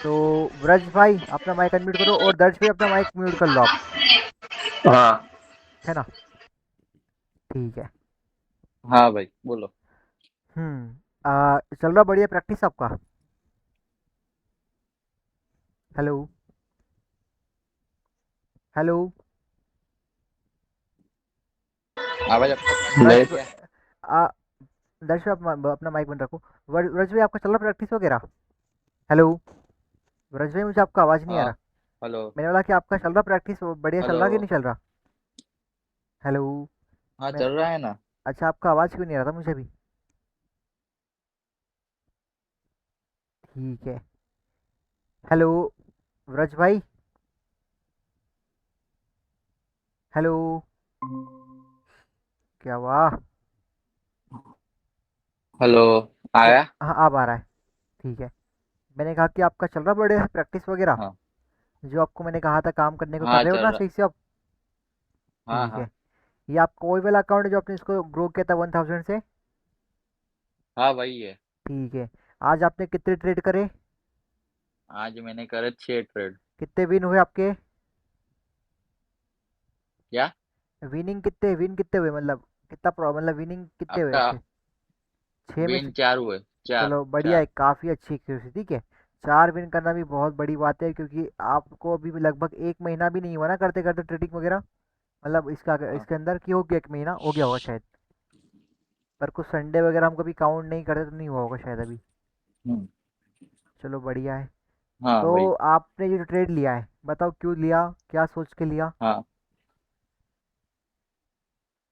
तो व्रज भाई अपना माइक अनम्यूट करो और दर्श भाई अपना माइक म्यूट कर लो आप। हाँ। है ना? ठीक है। हाँ भाई बोलो। चल रहा बढ़िया प्रैक्टिस आपका? हेलो? हेलो? आवाज आपको सुनाई दे दर्श रही है क्या? आ, दर्श भाई अपना माइक बंद रखो। व्रज भाई आपका चल रहा प्रैक्टिस वगैरह? हेलो? व्रज भाई मुझे आपका आवाज़ नहीं आ हाँ। रहा। हेलो। मैंने बोला कि आपका चल रहा प्रैक्टिस बढ़िया चल हेलो। रहा कि नहीं चल रहा? हेलो? हाँ मैं चल रहा है ना। अच्छा, आपका आवाज़ क्यों नहीं आ रहा था मुझे भी? ठीक है। हेलो? व्रज भाई? हेलो? क्या हुआ? हेलो। क्या? आया। हाँ, अब आ रहा है। ठीक है। मैंने कहा कि आपका चल रहा बढ़िया प्रैक्टिस वगैरह? हाँ। जो आपको मैंने कहा था काम करने को, कर हाँ रहे हो चल ना रहा। सही से आप? हाँ ठीक है। हाँ। ये आपका वही वाला अकाउंट है जो आपने इसको ग्रो किया था 1000 से? हाँ वही है। ठीक है। आज आपने कितने ट्रेड करे? आज मैंने करे 6 ट्रेड। कितने विन हुए आपके? क्या? विन कितने हुए, मतलब कितना मतलब विनिंग कितने हुए आपका वैसे? छः में विन से? 4 हुए। चार। चलो बढ़िया है, चार। काफ़ी अच्छी एक्यूरेसी। ठीक है। 4 विन करना भी बहुत बड़ी बात है, क्योंकि आपको अभी भी लगभग 1 महीना भी नहीं हुआ ना करते करते ट्रेडिंग वगैरह। मतलब इसका हाँ। इसके अंदर की हो गया, 1 महीना हो गया होगा शायद। पर कुछ संडे वगैरह हम कभी काउंट नहीं करते तो नहीं हुआ होगा शायद अभी। हम्म। चलो बढ़िया है। हाँ तो वही। आपने ये जो ट्रेड लिया है, बताओ क्यों लिया, क्या सोच के लिया? हाँ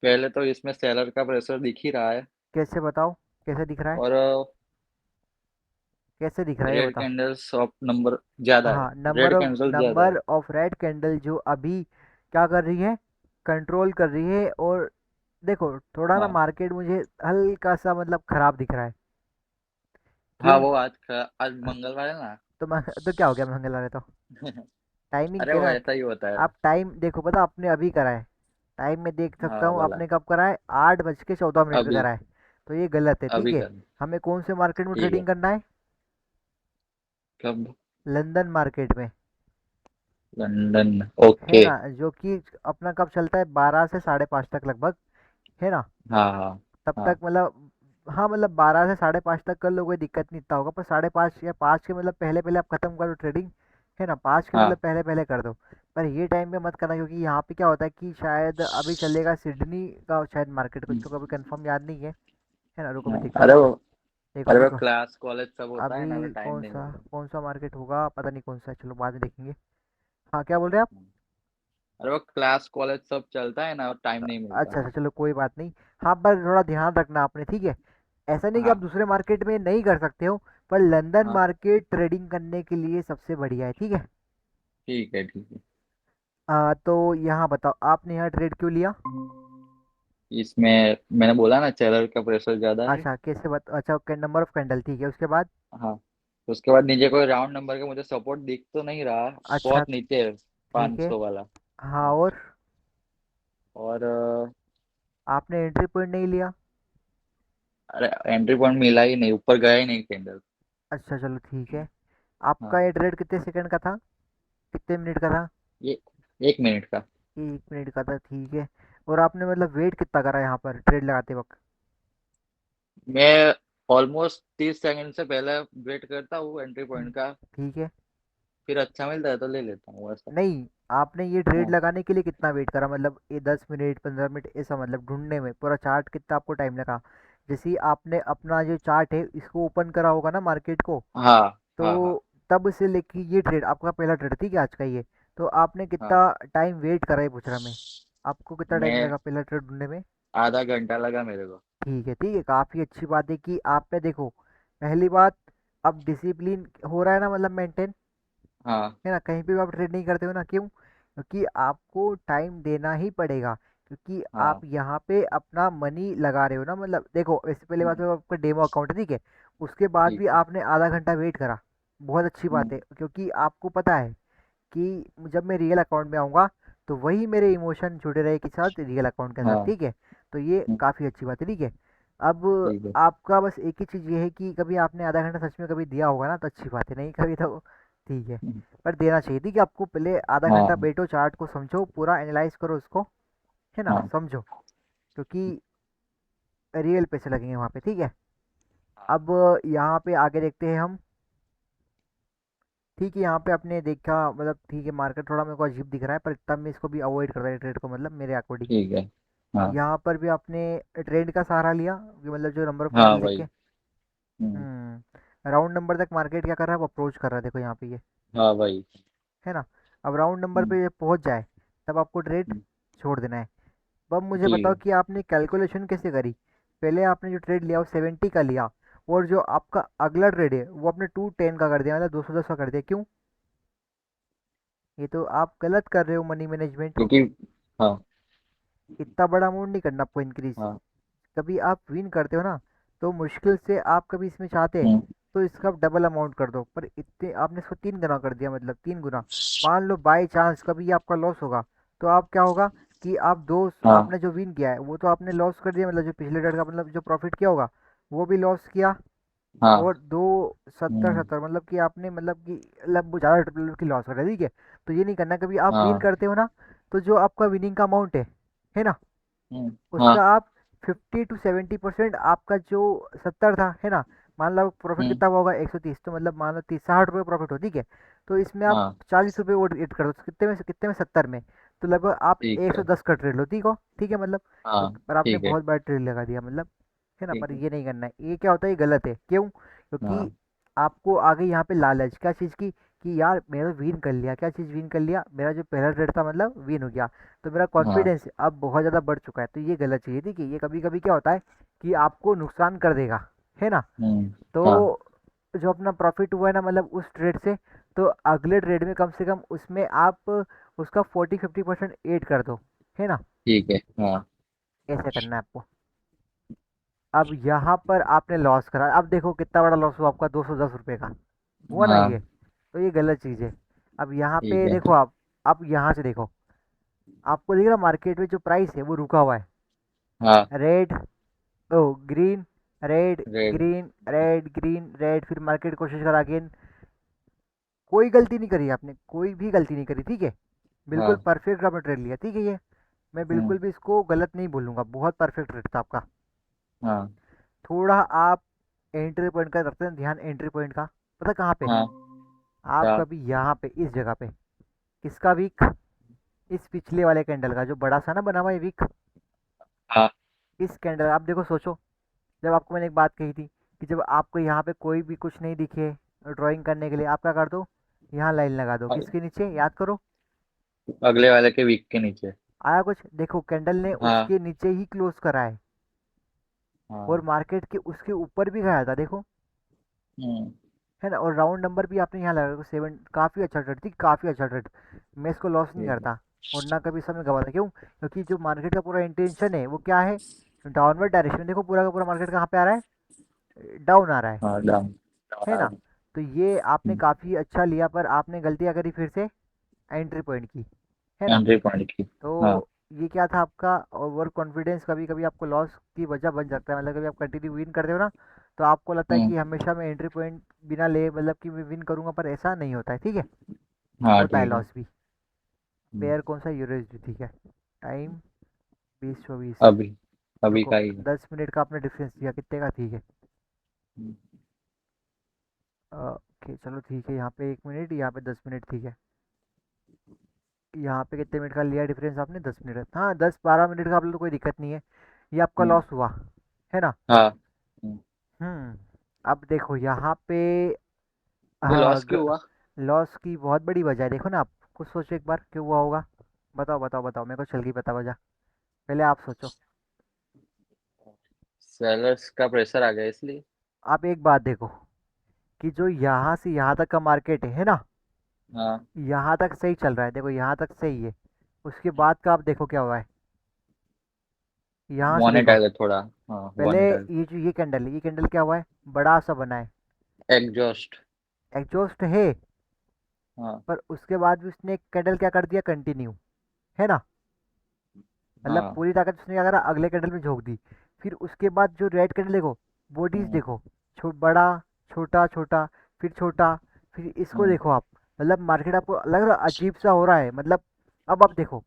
पहले तो इसमें सेलर का प्रेशर दिख ही रहा है। कैसे बताओ? कैसे दिख रहा है? और कैसे दिख रहा है ये रेड बताओ। कैंडल्स ऑफ नंबर ज्यादा है। हाँ, रेड कैंडल ज्यादा है। नंबर ऑफ रेड कैंडल जो अभी क्या कर रही है, कंट्रोल कर रही है। और देखो थोड़ा ना हाँ। मार्केट मुझे हल्का सा मतलब खराब दिख रहा है। हाँ क्यों? वो आज मंगलवार है ना। तो क्या हो गया मंगलवार है तो? टाइमिंग अरे पे वो ना। ऐसा ही होता है। आप टाइम देखो, पता आपने अभी करा है। टाइम में देख सकता हाँ हूँ वाला। आपने कब करा है, 8:14 पे अभी। करा है। तो ये गलत है, ठीक अभी है। कर। हमें कौन से मार्केट में ठीक है। ट्रेडिंग करना है? कब? लंदन मार्केट में। लंदन। है ओके। ना? जो कि अपना कब चलता है, 12 से 5:30 तक लगभग। है ना? हाँ हाँ। तब तक हाँ मतलब, हाँ मतलब 12 से 5:30 तक कर लो, कोई दिक्कत नहीं इतना होगा। पर 5:30 या 5 के मतलब पहले पहले आप ख़त्म करो ट्रेडिंग। है ना? 5 के मतलब हाँ। पहले पहले कर दो। पर ये टाइम पे मत करना, क्योंकि यहाँ पे क्या होता है कि शायद अभी चलेगा सिडनी का शायद मार्केट, कुछ तो कभी कंफर्म याद नहीं है। है ना? रुको मैं हाँ। दिखता हूँ आपको। देखो अरे अभी वो को क्लास कॉलेज सब होता है ना तो अभी टाइम नहीं मिलता। कौन सा मार्केट होगा पता नहीं, कौन सा है, चलो बाद में देखेंगे। हाँ, क्या बोल रहे हैं आप? अरे वो क्लास कॉलेज सब चलता है ना और टाइम नहीं मिलता। अच्छा अच्छा, चलो कोई बात नहीं। हाँ, पर थोड़ा ध्यान रखना आपने, ठीक है। ऐसा नहीं कि आप हाँ दूसरे मार्केट में नहीं कर सकते हो। पर लंदन हाँ। मार्केट ट्रेडिंग करने के लिए सबसे बढ़िया है, ठीक है। ठीक है ठीक है। तो यहाँ बताओ आपने यहाँ ट्रेड क्यों लिया? इसमें मैंने बोला ना सेलर का प्रेशर ज्यादा है। अच्छा, कैसे अच्छा, नंबर ऑफ कैंडल, ठीक है, उसके बाद? हाँ। उसके बाद नीचे कोई राउंड नंबर का मुझे सपोर्ट दिख तो नहीं रहा। अच्छा, बहुत नीचे है। ठीक पाँच है। सौ वाला। हाँ, हाँ। और और आपने एंट्री पॉइंट नहीं लिया? अरे एंट्री पॉइंट मिला ही नहीं, ऊपर गया ही नहीं कैंडल। अच्छा चलो ठीक है। आपका हाँ। ये ट्रेड कितने सेकंड का था, कितने मिनट का था? ये 1 मिनट का। 1 मिनट का था, ठीक है। और आपने मतलब वेट कितना करा यहाँ पर ट्रेड लगाते वक्त? मैं ऑलमोस्ट 30 सेकंड से पहले वेट करता हूँ एंट्री पॉइंट का। ठीक है। फिर अच्छा मिलता है तो ले लेता हूँ ऐसा। नहीं, आपने ये ट्रेड हाँ लगाने के लिए कितना वेट करा, मतलब ये 10 मिनट 15 मिनट ऐसा, मतलब ढूंढने में पूरा चार्ट कितना आपको टाइम लगा? जैसे ही आपने अपना जो चार्ट है इसको ओपन करा होगा ना मार्केट को, हाँ तो हाँ। हाँ तब से लेके ये ट्रेड आपका पहला ट्रेड ठीक है आज का ये। तो आपने हाँ। कितना टाइम वेट करा है पूछ रहा मैं। आपको कितना टाइम मैं लगा पहला ट्रेड ढूंढने में? आधा घंटा लगा मेरे को। ठीक है, ठीक है, काफ़ी अच्छी बात है कि आप पे देखो, पहली बात, अब डिसिप्लिन हो रहा है ना, मतलब मेंटेन। हाँ है ना? कहीं पे भी आप ट्रेड नहीं करते हो ना, क्यों? क्योंकि आपको टाइम देना ही पड़ेगा। क्योंकि आप हाँ। यहाँ पे अपना मनी लगा रहे हो ना, मतलब देखो इससे पहले बात हम्म, तो आपका डेमो अकाउंट है, ठीक है। उसके बाद ठीक भी है। आपने आधा घंटा वेट करा, बहुत अच्छी बात हम्म, है, क्योंकि आपको पता है कि जब मैं रियल अकाउंट में आऊँगा तो वही मेरे इमोशन जुड़े रहे के साथ रियल अकाउंट के साथ, हाँ। ठीक है। तो ये हम्म, काफ़ी अच्छी बात है, ठीक है। अब ठीक है। आपका बस एक ही चीज़ ये है कि कभी आपने आधा घंटा सच में कभी दिया होगा ना तो अच्छी बात है, नहीं कभी तो ठीक है, पर देना चाहिए। ठीक है, आपको पहले आधा घंटा हाँ बैठो, चार्ट को समझो, पूरा एनालाइज करो उसको, है ना, हाँ समझो, क्योंकि रियल पैसे लगेंगे वहाँ पे। ठीक है, अब यहाँ पे आगे देखते हैं हम। ठीक है, यहाँ पे आपने देखा, मतलब ठीक है, मार्केट थोड़ा मेरे को अजीब दिख रहा है, पर इतना मैं इसको भी अवॉइड कर रहा है ट्रेड को, मतलब मेरे अकॉर्डिंग। ठीक है। हाँ यहाँ पर भी आपने ट्रेंड का सहारा लिया, कि मतलब जो नंबर ऑफ हाँ कैंडल देख भाई। के। राउंड नंबर तक मार्केट क्या कर रहा है, वो अप्रोच कर रहा है, देखो यहाँ पे ये, हाँ भाई। है ना। अब राउंड नंबर हम्म, पे ये पहुँच जाए, तब आपको ट्रेड हम्म, छोड़ देना है। अब मुझे ठीक बताओ है। कि आपने कैलकुलेशन कैसे करी। पहले आपने जो ट्रेड लिया वो 70 का लिया, और जो आपका अगला ट्रेड है वो आपने 210 का कर दिया, मतलब 210 का कर दिया, क्यों? ये तो आप गलत कर रहे हो मनी मैनेजमेंट। क्योंकि हाँ इतना बड़ा अमाउंट नहीं करना आपको इंक्रीज। हाँ। कभी आप विन करते हो ना, तो मुश्किल से आप कभी इसमें चाहते हम्म, तो इसका आप डबल अमाउंट कर दो, पर इतने आपने इसको 3 गुना कर दिया, मतलब 3 गुना। मान लो बाई चांस कभी ये आपका लॉस होगा, तो आप क्या होगा कि आप दो, हाँ आपने जो विन किया है वो तो आपने लॉस कर दिया, मतलब जो पिछले डेट का मतलब जो प्रॉफिट किया होगा वो भी लॉस किया। हाँ। और दो, सत्तर हम्म, सत्तर, मतलब कि आपने, मतलब कि मतलब ज़्यादा मतलब कि लॉस कर दिया। ठीक है, तो ये नहीं करना। कभी आप विन हाँ। करते हो ना, तो जो आपका विनिंग का अमाउंट है ना, हाँ। उसका आप 50 to 70% आपका जो 70 था, है ना, मान लो प्रॉफिट हम्म, कितना हुआ होगा 130, तो मतलब मान लो 60 रुपये प्रॉफिट हो, ठीक है। तो इसमें आप हाँ 40 रुपये और ऐड कर दो, तो कितने में 70 में, तो लगभग आप ठीक है। 110 का ट्रेड लो, ठीक है मतलब। तो हाँ पर आपने ठीक है। बहुत बड़ा ट्रेड लगा दिया, मतलब, है ना। ठीक पर है। ये नहीं करना है, ये क्या होता है, ये गलत है, क्यों? क्योंकि हाँ आपको आगे यहाँ पे लालच क्या चीज़ की, कि यार मेरा विन कर लिया, क्या चीज़ विन कर लिया, मेरा जो पहला ट्रेड था मतलब विन हो गया, तो मेरा हाँ। कॉन्फिडेंस अब बहुत ज़्यादा बढ़ चुका है। तो ये गलत चीज़ है, थी कि ये कभी कभी क्या होता है कि आपको नुकसान कर देगा, है ना। हम्म, तो हाँ जो अपना प्रॉफिट हुआ है ना, मतलब उस ट्रेड से, तो अगले ट्रेड में कम से कम उसमें आप उसका 40-50% ऐड कर दो, है ना। ठीक है। हाँ ऐसे करना है आपको। अब यहाँ पर आपने लॉस करा, अब देखो कितना बड़ा लॉस हुआ आपका, 210 रुपये का हुआ ना हाँ। ये। तो ये गलत चीज़ है। अब यहाँ ठीक पे है। देखो आप, अब यहाँ से देखो, आपको दिख रहा मार्केट में जो प्राइस है वो रुका हुआ है, हाँ। रेड, ओ green, red, red. Green, red, green, red, फिर मार्केट कोशिश करा अगेन। कोई गलती नहीं करी आपने, कोई भी गलती नहीं करी, ठीक है। बिल्कुल हाँ। परफेक्ट आपने ट्रेड लिया, ठीक है ये। मैं हम्म, बिल्कुल भी इसको गलत नहीं बोलूँगा, बहुत परफेक्ट ट्रेड था आपका। हाँ थोड़ा आप एंट्री पॉइंट का रखते हैं ध्यान, एंट्री पॉइंट का पता कहाँ पे, हाँ। क्या? आपका भी यहाँ पे इस जगह पे, किसका वीक, इस पिछले वाले कैंडल का जो बड़ा सा ना बना हुआ है वीक, हाँ इस कैंडल आप देखो, सोचो, जब आपको मैंने एक बात कही थी कि जब आपको यहाँ पे कोई भी कुछ नहीं दिखे ड्राइंग करने के लिए, आप क्या कर दो, यहाँ लाइन लगा दो, किसके नीचे, याद करो। अगले वाले के वीक के नीचे। आया कुछ, देखो कैंडल ने हाँ उसके नीचे ही क्लोज करा है, और हाँ। मार्केट के उसके ऊपर भी गया था, देखो, हम्म, है ना। और राउंड नंबर भी आपने यहाँ लगा, 7, काफ़ी अच्छा ट्रेड थी, काफ़ी अच्छा ट्रेड। मैं इसको लॉस नहीं ठीक है। करता, और ना कभी समय गवाता, क्यों? क्योंकि जो मार्केट का पूरा इंटेंशन है वो क्या है, डाउनवर्ड डायरेक्शन, देखो पूरा का पूरा मार्केट कहाँ पे आ रहा है, डाउन आ रहा हाँ डाउन। है ना। डाउन। तो ये आपने काफ़ी अच्छा लिया, पर आपने गलतियाँ करी फिर से एंट्री पॉइंट की, है ना। एंट्री पॉइंट की। तो हाँ। ये क्या था आपका ओवर कॉन्फिडेंस, कभी कभी आपको लॉस की वजह बन सकता है, मतलब कभी आप कंटिन्यू विन करते हो ना, तो आपको लगता है हम्म, कि हमेशा मैं एंट्री पॉइंट बिना ले, मतलब कि मैं विन करूंगा, पर ऐसा नहीं होता है, ठीक है। हाँ होता है ठीक है। लॉस भी। हम्म, पेयर कौन सा, यूएसडी, ठीक है। टाइम 20-24, अभी अभी देखो का ही है। 10 मिनट का आपने डिफरेंस दिया, कितने का, ठीक है। हम्म, ओके चलो ठीक है, यहाँ पे 1 मिनट, यहाँ पे 10 मिनट, ठीक है। यहाँ पे कितने मिनट का लिया डिफरेंस आपने, 10 मिनट, हाँ 10-12 मिनट का, आप लोग तो कोई दिक्कत नहीं है। ये आपका हम्म, लॉस हुआ, है ना। हाँ। हम्म, अब देखो यहाँ पे, ये हाँ, लॉस क्यों हुआ? लॉस की बहुत बड़ी वजह है, देखो ना, आप कुछ सोचो एक बार, क्यों हुआ होगा। बताओ बताओ बताओ, मेरे को चल गई पता वजह, पहले आप सोचो। सेलर्स का प्रेशर आ गया इसलिए। आप एक बात देखो, कि जो यहाँ से यहाँ तक का मार्केट है ना, हाँ। यहाँ तक सही चल रहा है, देखो यहाँ तक सही है। उसके बाद का आप देखो क्या हुआ है, यहाँ से देखो। मोनेटाइज थोड़ा। हाँ पहले मोनेटाइज। ये जो ये कैंडल क्या हुआ है, बड़ा सा बना है, एग्जॉस्ट। एग्जॉस्ट है। हाँ पर उसके बाद भी उसने एक कैंडल क्या कर दिया, कंटिन्यू, है ना। मतलब हाँ। पूरी ताकत उसने क्या करा, अगले कैंडल में झोंक दी। फिर उसके बाद जो रेड कैंडल देखो, बॉडीज हम्म, देखो, बड़ा, छोटा छोटा, फिर छोटा, फिर इसको हम्म, देखो आप, मतलब मार्केट आपको लग रहा अजीब सा हो रहा है, मतलब अब आप देखो,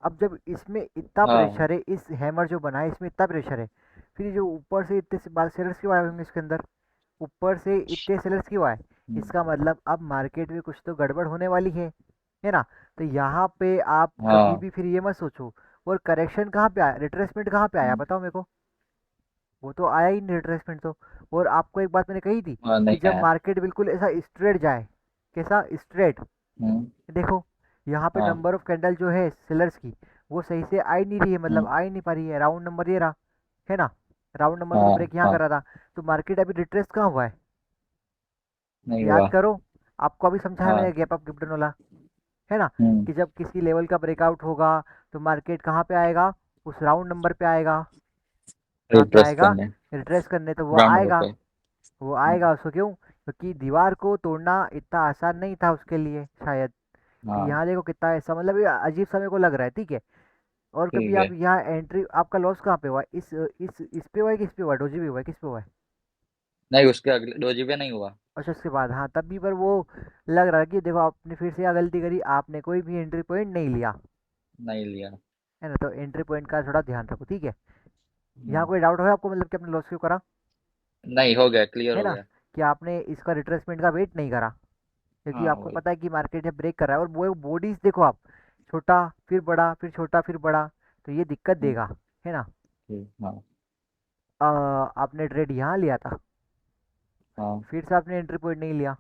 अब जब इसमें इतना हाँ प्रेशर है, इस हैमर जो बना है इसमें इतना प्रेशर है, फिर जो ऊपर से इतने से बाल सेलर्स क्यों आए होंगे इसके अंदर, ऊपर से इतने सेलर्स क्यों आए, हम्म, इसका मतलब अब मार्केट में कुछ तो गड़बड़ होने वाली है ना। तो यहाँ पे आप कभी हाँ भी फिर ये मत सोचो, और करेक्शन कहाँ पे आया, रिट्रेसमेंट कहाँ पे आया हम्म, बताओ मेरे को, वो तो आया ही नहीं रिट्रेसमेंट तो। और आपको एक बात मैंने कही थी हाँ कि नहीं जब आया। मार्केट बिल्कुल ऐसा स्ट्रेट जाए, कैसा स्ट्रेट, हम्म, देखो यहाँ पे हाँ नंबर ऑफ कैंडल जो है सेलर्स की, वो सही से आ ही नहीं रही है, मतलब हम्म, आ ही नहीं पा रही है, राउंड नंबर ये रहा, है ना, राउंड नंबर को तो हाँ ब्रेक यहाँ हाँ करा था। तो मार्केट अभी रिट्रेस कहाँ हुआ है, नहीं याद हुआ। करो, आपको अभी समझाया मैंने हाँ गैप अप गिब्टन वाला, है ना, हम्म, कि जब किसी लेवल का ब्रेकआउट होगा तो मार्केट कहाँ पे आएगा, उस राउंड नंबर पे आएगा, कहाँ पे रिट्रेस आएगा, करने रिट्रेस करने, तो वो ग्राउंड नंबर आएगा, पे। वो हम्म, आएगा उसको क्यों, क्योंकि दीवार को तोड़ना इतना आसान नहीं था उसके लिए शायद। तो हाँ यहाँ देखो कितना ऐसा, मतलब ये अजीब सा मेरे को लग रहा है, ठीक है। और कभी ठीक आप है। यहाँ एंट्री, आपका लॉस कहाँ पे हुआ है? इस पे हुआ है कि इस पे हुआ है, डोजी पे हुआ है, किस पे हुआ है? नहीं उसके अगले 2 GB नहीं हुआ। अच्छा उसके बाद, हाँ तब भी पर वो लग रहा है कि देखो आपने फिर से यहाँ गलती करी, आपने कोई भी एंट्री पॉइंट नहीं लिया, नहीं लिया। है ना। तो एंट्री पॉइंट का थोड़ा ध्यान रखो, ठीक है। यहाँ हम्म, कोई डाउट है आपको, मतलब कि आपने लॉस क्यों करा, नहीं हो गया, क्लियर है हो ना, गया। कि आपने इसका रिट्रेसमेंट का वेट नहीं करा, क्योंकि हाँ आपको वही। पता है कि मार्केट जब ब्रेक कर रहा है, और वो बॉडीज देखो आप, छोटा फिर बड़ा फिर छोटा फिर बड़ा, तो ये दिक्कत हम्म, देगा, है ना। ठीक, हाँ आपने ट्रेड यहाँ लिया था, हाँ फिर से आपने एंट्री पॉइंट नहीं लिया।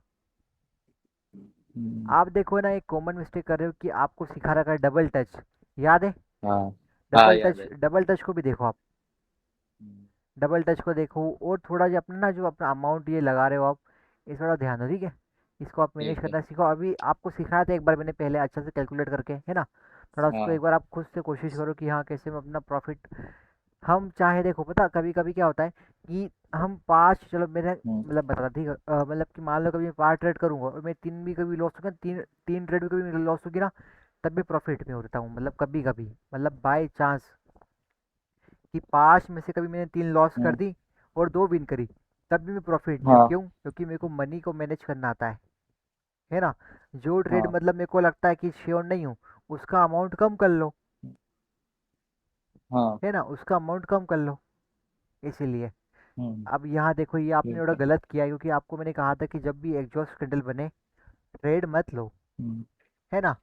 हम्म, आप देखो ना, एक कॉमन मिस्टेक कर रहे हो कि आपको सिखा रखा है डबल टच, याद है, हाँ हाँ डबल याद टच, है। डबल टच को भी देखो आप, हम्म, डबल टच को देखो, और थोड़ा जो अपना ना, जो अपना अमाउंट ये लगा रहे हो आप, इस थोड़ा ध्यान दो, ठीक है। इसको आप मैनेज ठीक है। करना सीखो, अभी आपको सिखाया था एक बार मैंने पहले अच्छा से कैलकुलेट करके, है ना। थोड़ा उसको हाँ एक बार आप खुद से कोशिश करो कि हाँ कैसे मैं अपना प्रॉफिट, हम चाहे देखो, पता कभी कभी क्या होता है कि हम पाँच, चलो मेरे हम्म, मतलब बता ठीक है, मतलब कि मान लो कभी मैं 5 ट्रेड करूंगा और मैं तीन भी कभी लॉस होगा, तीन तीन ट्रेड भी कभी लॉस होगी ना, तब भी प्रॉफिट में होता हूँ, मतलब कभी कभी, मतलब बाय चांस, कि 5 में से कभी मैंने 3 लॉस कर हम्म, दी और 2 विन करी, तब भी मैं प्रॉफिट में हूँ, हाँ क्यों, क्योंकि मेरे को मनी को मैनेज करना आता है ना। जो ट्रेड हाँ मतलब मेरे को लगता है कि श्योर नहीं हूँ, उसका अमाउंट कम कर लो, हाँ है ना, उसका अमाउंट कम कर लो, इसीलिए। हम्म, अब यहाँ देखो, ये आपने ठीक थोड़ा है। गलत किया है, क्योंकि आपको मैंने कहा था कि जब भी एग्जॉस्ट कैंडल बने ट्रेड मत लो, हम्म, है ना,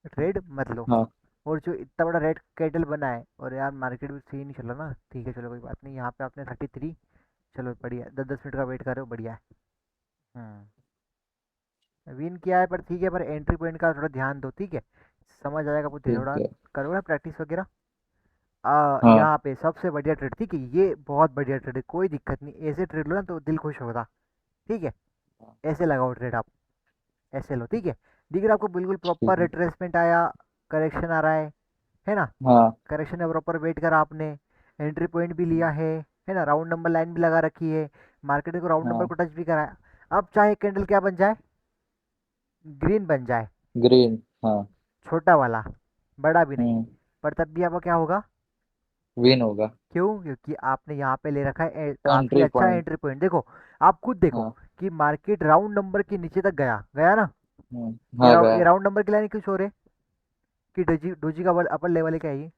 ट्रेड मत लो। हाँ और जो इतना बड़ा रेड कैंडल बना है, और यार मार्केट भी सही नहीं चला ना, ठीक है चलो कोई बात नहीं, यहाँ पे आपने 33, चलो बढ़िया, 10-10 मिनट का वेट कर रहे हो, बढ़िया है। विन किया है, पर ठीक है, पर एंट्री पॉइंट का थोड़ा ध्यान दो, ठीक है, समझ आएगा वो ठीक थोड़ा, है। करो ना प्रैक्टिस वगैरह। हाँ यहाँ पे सबसे बढ़िया ट्रेड, ठीक है, ये बहुत बढ़िया ट्रेड है, कोई दिक्कत नहीं, ऐसे ट्रेड लो ना तो दिल खुश होगा, ठीक है। ऐसे लगाओ ट्रेड आप, ऐसे लो, ठीक है। दिख रहा है आपको बिल्कुल प्रॉपर ठीक है। रिट्रेसमेंट आया, करेक्शन आ रहा है ना, हाँ करेक्शन में प्रॉपर वेट करा आपने, एंट्री पॉइंट भी लिया है ना, राउंड नंबर लाइन भी लगा रखी है, मार्केट को राउंड नंबर हाँ को टच भी कराया। अब चाहे कैंडल क्या बन जाए, ग्रीन बन जाए, ग्रीन। हाँ छोटा वाला, बड़ा भी नहीं, हम्म, पर तब भी आपका क्या होगा, विन होगा। क्यों, क्योंकि आपने यहाँ पे ले रखा है काफ़ी एंट्री अच्छा पॉइंट। एंट्री पॉइंट, देखो आप खुद देखो हाँ कि मार्केट राउंड नंबर के नीचे तक गया गया ना, हाँ ये गया। राउंड नंबर की लाइन क्यों शो रहे, कि डोजी डोजी का अपर लेवल है क्या ये,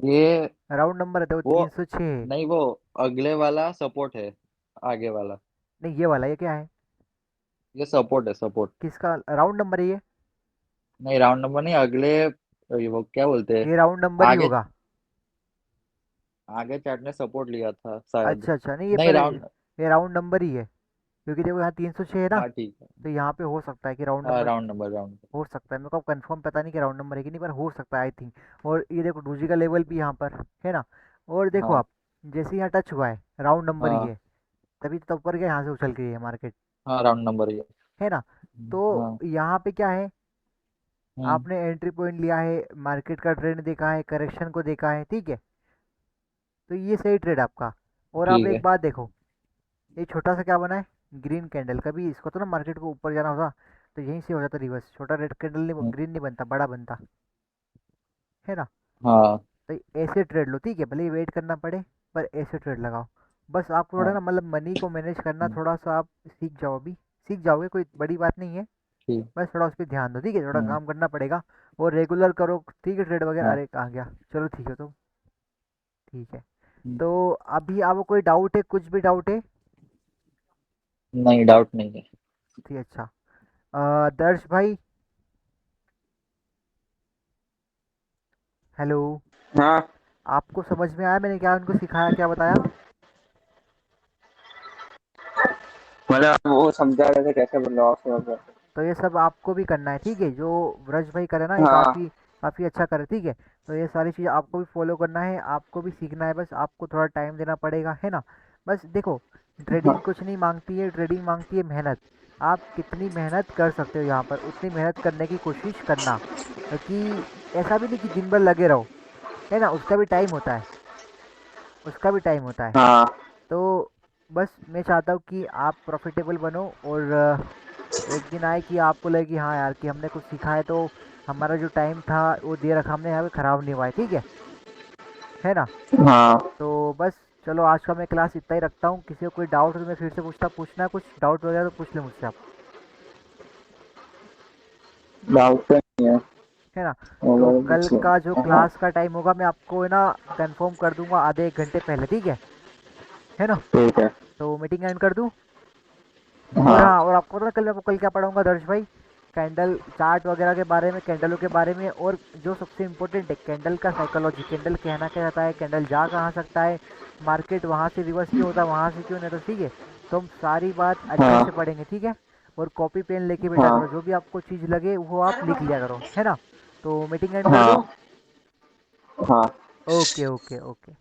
ये राउंड नंबर है तो वो 306 है। नहीं, वो अगले वाला सपोर्ट है, आगे वाला। नहीं ये वाला, ये क्या है, ये सपोर्ट है, सपोर्ट। किसका राउंड नंबर है ये, नहीं राउंड नंबर नहीं, अगले ये वो क्या बोलते हैं, ये राउंड नंबर ही आगे, होगा। आगे चैट ने सपोर्ट लिया था शायद। अच्छा अच्छा, नहीं ये नहीं पर राउंड। ये राउंड नंबर ही है, क्योंकि देखो यहाँ 306 है ना, हाँ ठीक है। तो यहाँ पे हो सकता है कि राउंड हाँ नंबर, राउंड नंबर, राउंड। हो सकता है, मेरे को अब कंफर्म पता नहीं कि राउंड नंबर है कि नहीं, पर हो सकता है आई थिंक। और ये देखो डूजी का लेवल भी यहाँ पर है ना, और देखो हाँ आप, जैसे यहाँ टच हुआ है राउंड नंबर ही हाँ है, तभी तो ऊपर गया, यहाँ से उछल गई है मार्केट, हाँ राउंड नंबर ये। है ना। तो हाँ यहाँ पे क्या है, हम्म, आपने एंट्री पॉइंट लिया है, मार्केट का ट्रेंड देखा है, करेक्शन को देखा है, ठीक है, तो ये सही ट्रेड आपका। और आप ठीक एक है। बात देखो, ये छोटा सा क्या बना है, ग्रीन कैंडल, कभी इसको तो ना मार्केट को ऊपर जाना होता तो यहीं से हो जाता रिवर्स, छोटा रेड कैंडल नहीं, हम्म, ग्रीन नहीं बनता, बड़ा बनता, है ना। हाँ तो ऐसे ट्रेड लो, ठीक है, भले ही वेट करना पड़े, पर ऐसे ट्रेड लगाओ। बस आप थोड़ा हाँ ना, मतलब मनी को मैनेज करना हम्म, थोड़ा सा आप सीख जाओ, अभी सीख जाओगे, कोई बड़ी बात नहीं है, ठीक। बस थोड़ा उस पर ध्यान दो, ठीक है, थोड़ा हम्म। काम करना पड़ेगा। और रेगुलर करो, ठीक है, ट्रेड वगैरह। हाँ। अरे कहाँ गया, चलो ठीक है, तो ठीक है। हम्म। तो अभी आपको कोई डाउट है, कुछ भी डाउट है? नहीं, डाउट नहीं है। ठीक है, अच्छा। दर्श भाई, हेलो, हाँ, आपको समझ में आया मैंने क्या उनको सिखाया, क्या बताया? मतलब वो समझा रहे थे कैसे लॉस होगा। तो ये सब आपको भी करना है, ठीक है, जो व्रज भाई करे ना, ये हाँ काफ़ी काफ़ी अच्छा करे, ठीक है। तो ये सारी चीज़ आपको भी फॉलो करना है, आपको भी सीखना है, बस आपको थोड़ा टाइम देना पड़ेगा, है ना। बस देखो, ट्रेडिंग हाँ कुछ नहीं मांगती है, ट्रेडिंग मांगती है मेहनत। आप कितनी मेहनत कर सकते हो यहाँ पर, उतनी मेहनत करने की कोशिश करना, कि ऐसा भी नहीं कि दिन भर लगे रहो, है ना, उसका भी टाइम होता है, उसका भी टाइम होता है। हाँ तो बस मैं चाहता हूँ कि आप प्रॉफिटेबल बनो, और एक दिन आए कि आपको लगे कि हाँ यार, कि हमने कुछ सीखा है, तो हमारा जो टाइम था वो दे रखा हमने, यहाँ पे ख़राब नहीं हुआ है, ठीक है ना। हाँ। तो बस चलो, आज का मैं क्लास इतना ही रखता हूँ। किसी को कोई डाउट हो तो मैं फिर से पूछना है, कुछ डाउट वगैरह तो पूछ ले मुझसे आप, डाउट तो नहीं है। है ना। तो और कल का जो हाँ क्लास का टाइम होगा मैं आपको, है ना, कंफर्म कर दूंगा आधे एक घंटे पहले, ठीक है ना। ठीक है। तो मीटिंग एंड कर दूँ। और हाँ हाँ, और आपको पता है कल मैं आपको कल क्या पढ़ाऊंगा दर्श भाई? कैंडल चार्ट वगैरह के बारे में, कैंडलों के बारे में, और जो सबसे इम्पोर्टेंट है, कैंडल का साइकोलॉजी, कैंडल कहना क्या चाहता है, कैंडल जा कहाँ सकता है, मार्केट वहाँ से रिवर्स क्यों होता है, वहाँ से क्यों नहीं होता, ठीक है। तो हम सारी बात अच्छे से हाँ पढ़ेंगे, ठीक है। और कॉपी पेन लेके बैठा करो, हाँ जो भी आपको चीज़ लगे वो आप लिख लिया करो, है ना। तो मीटिंग एंड कर दूँ। हाँ हाँ। Okay okay okay.